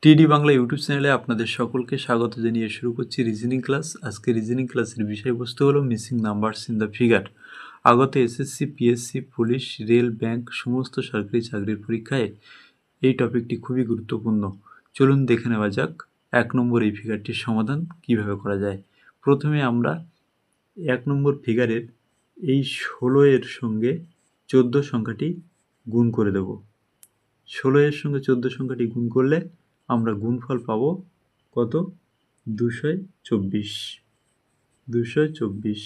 টিডি বাংলা ইউটিউব চ্যানেলে আপনাদের সকলকে স্বাগত জানিয়ে শুরু করছি রিজনিং ক্লাস। আজকে রিজনিং ক্লাসের বিষয়বস্তু হলো missing numbers in the figure. আগত SSC, PSC, police, rail, bank সমস্ত সরকারি চাকরির পরীক্ষায় এই টপিকটি খুবই গুরুত্বপূর্ণ। চলুন দেখে নেওয়া যাক 1 নম্বর এই ফিগারটির সমাধান কিভাবে করা যায়। প্রথমে আমরা 1 নম্বর ফিগারের এই 16 এর সঙ্গে 14 সংখ্যাটি গুণ করে দেব। 16 এর সঙ্গে 14 সংখ্যাটি গুণ করলে আমরা গুণফল পাবো কত? 224।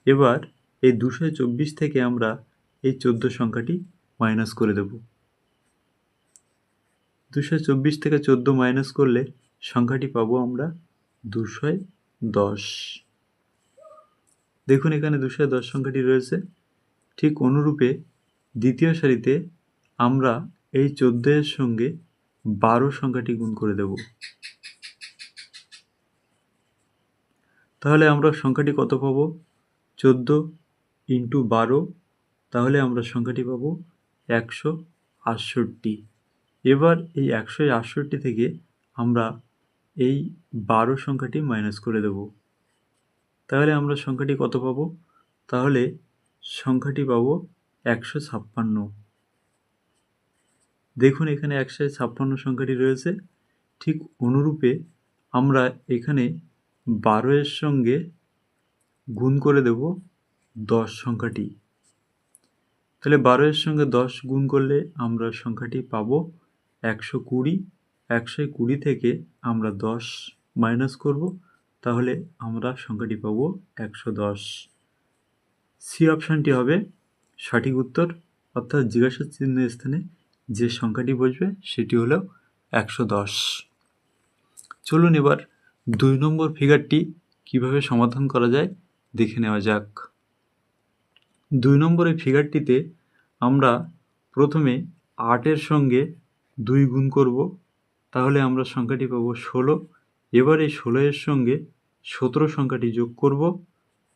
এবার এই 224 থেকে আমরা এই 14 সংখ্যাটি মাইনাস করে দেব। 224 থেকে 14 মাইনাস করলে সংখ্যাটি পাবো আমরা 210। দেখুন এখানে 210 সংখ্যাটি রয়েছে। ঠিক অনুরূপে দ্বিতীয় সারিতে আমরা এই 14 এর সঙ্গে 12 সংখ্যাটি গুণ করে দেব। তাহলে আমরা সংখ্যাটি কত পাবো? 14 ইন্টু 12, তাহলে আমরা সংখ্যাটি পাবো 168। এবার এই 168 থেকে আমরা এই 12 সংখ্যাটি মাইনাস করে দেব। তাহলে আমরা সংখ্যাটি কত পাবো? তাহলে সংখ্যাটি পাবো 156। দেখুন এখানে 156 সংখ্যাটি রয়েছে। ঠিক অনুরূপে আমরা এখানে 12 এর সঙ্গে গুণ করে দেব 10 সংখ্যাটি। তাহলে 12 এর সঙ্গে 10 গুণ করলে আমরা সংখ্যাটি পাবো 120। 120 থেকে আমরা 10 মাইনাস করব, তাহলে আমরা সংখ্যাটি পাবো 110। সি অপশানটি হবে সঠিক উত্তর, অর্থাৎ জিজ্ঞাসা চিহ্নের স্থানে যে সংখ্যাটি বসবে সেটি হলো 110। চলুন এবার 2 নম্বর ফিগারটি কিভাবে সমাধান করা যায় দেখে নেওয়া যাক। 2 নম্বরের ফিগারটিতে আমরা প্রথমে 8 এর সঙ্গে 2 গুণ করব, তাহলে আমরা সংখ্যাটি পাবো 16। এবার এই 16 এর সঙ্গে 17 সংখ্যাটি যোগ করব।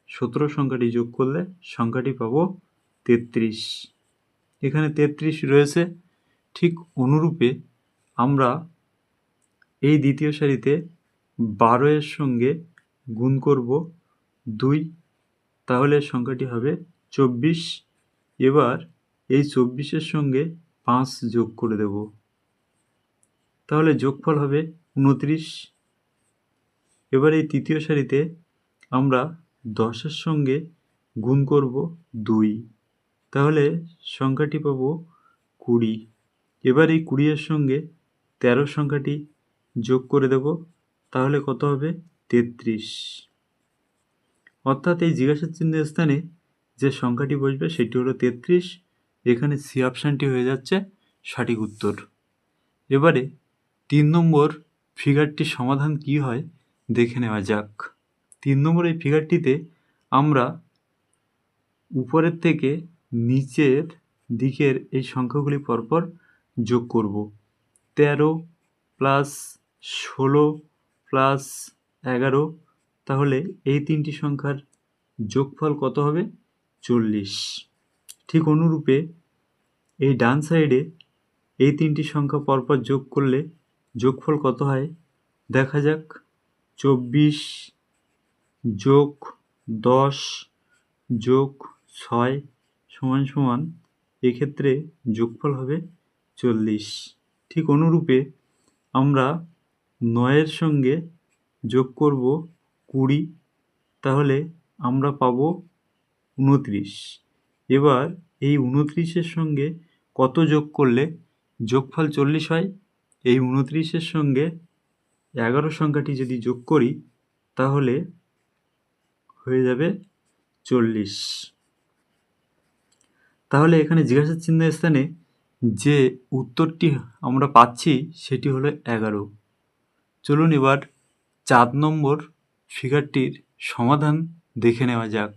17 সংখ্যাটি যোগ করলে সংখ্যাটি পাবো 33। এখানে 33 রয়েছে। ঠিক অনুরূপে আমরা এই দ্বিতীয় সারিতে 12 এর সঙ্গে গুণ করব 2, তাহলে সংখ্যাটি হবে 24। এবার এই 24 এর সঙ্গে 5 যোগ করে দেব, তাহলে যোগফল হবে 29। এবার এই তৃতীয় সারিতে আমরা 10 এর সঙ্গে গুণ করব 2, তাহলে সংখ্যাটি পাবো 20। এবার এই 20 এর সঙ্গে 13 সংখ্যাটি যোগ করে দেব, তাহলে কত হবে? 33। অর্থাৎ এই জিজ্ঞাসা চিহ্নের স্থানে যে সংখ্যাটি বসবে সেটি হলো 33। এখানে সি অপশানটি হয়ে যাচ্ছে সঠিক উত্তর। এবারে 3 নম্বর ফিগারটির সমাধান কি হয় দেখে নেওয়া যাক। 3 নম্বর এই ফিগারটিতে আমরা উপরের থেকে নিচের দিকের এই সংখ্যাগুলি পরপর যোগ করব। 13 প্লাস 16 প্লাস 11, তাহলে এই তিনটি সংখ্যার যোগফল কত হবে? 40। ঠিক অনুরূপে এই ডান সাইডে এই তিনটি সংখ্যা পরপর যোগ করলে যোগফল কত হয় দেখা যাক। 24 যোগ 10 যোগ 6 সমান সমান, এক্ষেত্রে যোগফল হবে 40। ঠিক অনুরূপে আমরা 9 এর সঙ্গে যোগ করব 20, তাহলে আমরা পাবো 29। এবার এই 29 এর সঙ্গে কত যোগ করলে যোগফল 40 হয়? এই 29 এর সঙ্গে 11 সংখ্যাটি যদি যোগ করি তাহলে হয়ে যাবে 40। তাহলে এখানে জিজ্ঞাসা চিহ্নের স্থানে যে উত্তরটি আমরা পাচ্ছি সেটি হলো 11। চলুন এবার 4 নম্বর ফিগারটির সমাধান দেখে নেওয়া যাক।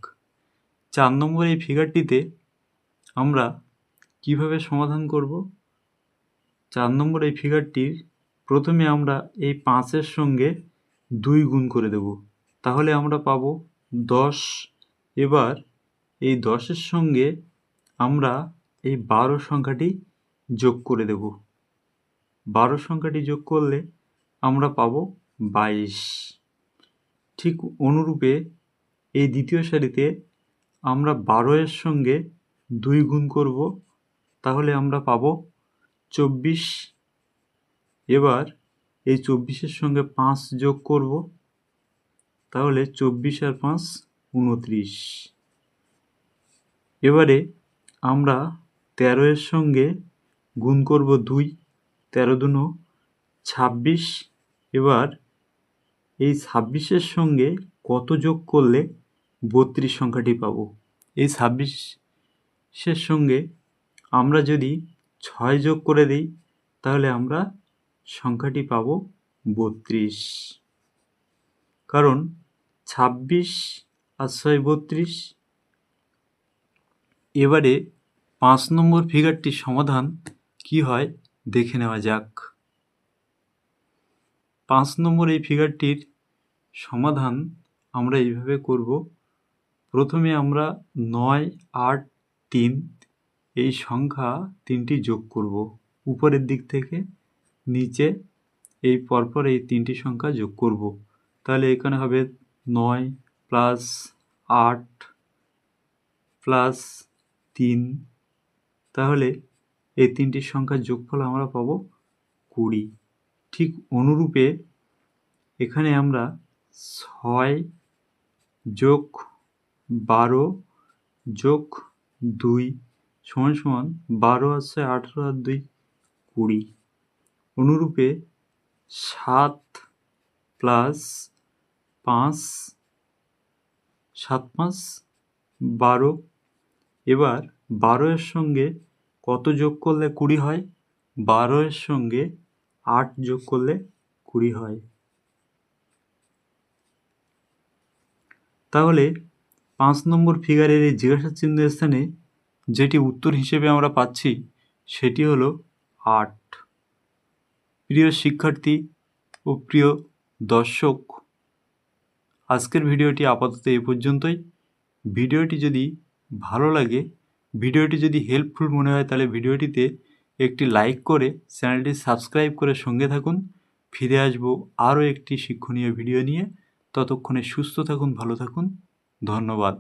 4 নম্বর এই ফিগারটিতে আমরা কিভাবে সমাধান করব? 4 নম্বর এই ফিগারটির প্রথমে আমরা এই 5 এর সঙ্গে 2 গুণ করে দেব, তাহলে আমরা পাবো 10। এবার এই 10 এর সঙ্গে আমরা এই 12 সংখ্যাটি যোগ করে দেব, 12 সংখ্যাটি যোগ করলে আমরা পাবো 22। ঠিক অনুরূপে এই দ্বিতীয় সারিতে আমরা 12 এর সঙ্গে 2 গুণ করব, তাহলে আমরা পাবো 24। এবার এই 24-এর সঙ্গে 5 যোগ করব, তাহলে 24 আর 5 29। এবারে আমরা 13 এর সঙ্গে গুণ করব 2, 13 দুনো 26। এবার এই 26-এর সঙ্গে কত যোগ করলে 32 সংখ্যাটি পাবো? এই 26-এর সঙ্গে আমরা যদি 6 যোগ করে দিই, তাহলে আমরা সংখ্যাটি পাবো 32। কারণ 26 আর 6 32। এবারে 5 নম্বর ফিগারটির সমাধান কি হয় দেখে নেওয়া যাক। 5 নম্বর এই ফিগারটির সমাধান আমরা এইভাবে করব। প্রথমে আমরা 9, 8, 3 এই সংখ্যা তিনটি যোগ করব। উপরের দিক থেকে নিচে এই পরপর এই তিনটি সংখ্যা যোগ করব। তাহলে এখানে হবে 9 প্লাস 8 প্লাস 3। তাহলে এই তিনটি সংখ্যার যোগফল আমরা পাবো 20। ঠিক অনুরূপে এখানে আমরা 6 যোগ 12 যোগ 2 সমান সমান 12 আর 6 18 আর 2 20। অনুরূপে 7 প্লাস 5 7 5 12। এবার 12 এর সঙ্গে কত যোগ করলে 20 হয়? 12 এর সঙ্গে 8 যোগ করলে 20 হয়। তাহলে 5 নম্বর ফিগারের এই জিজ্ঞাসা চিহ্নের স্থানে যেটি উত্তর হিসেবে আমরা পাচ্ছি সেটি হলো 8। প্রিয় শিক্ষার্থী ও প্রিয় দর্শক, আজকের ভিডিওটি আপাতত এ পর্যন্তই। ভিডিওটি যদি ভালো লাগে, ভিডিওটি যদি হেল্পফুল মনে হয়, তাহলে ভিডিওটিতে একটি লাইক করে চ্যানেলটি সাবস্ক্রাইব করে সঙ্গে থাকুন। ফিরে আসবো আরও একটি শিক্ষণীয় ভিডিও নিয়ে। ততক্ষণে সুস্থ থাকুন, ভালো থাকুন। ধন্যবাদ।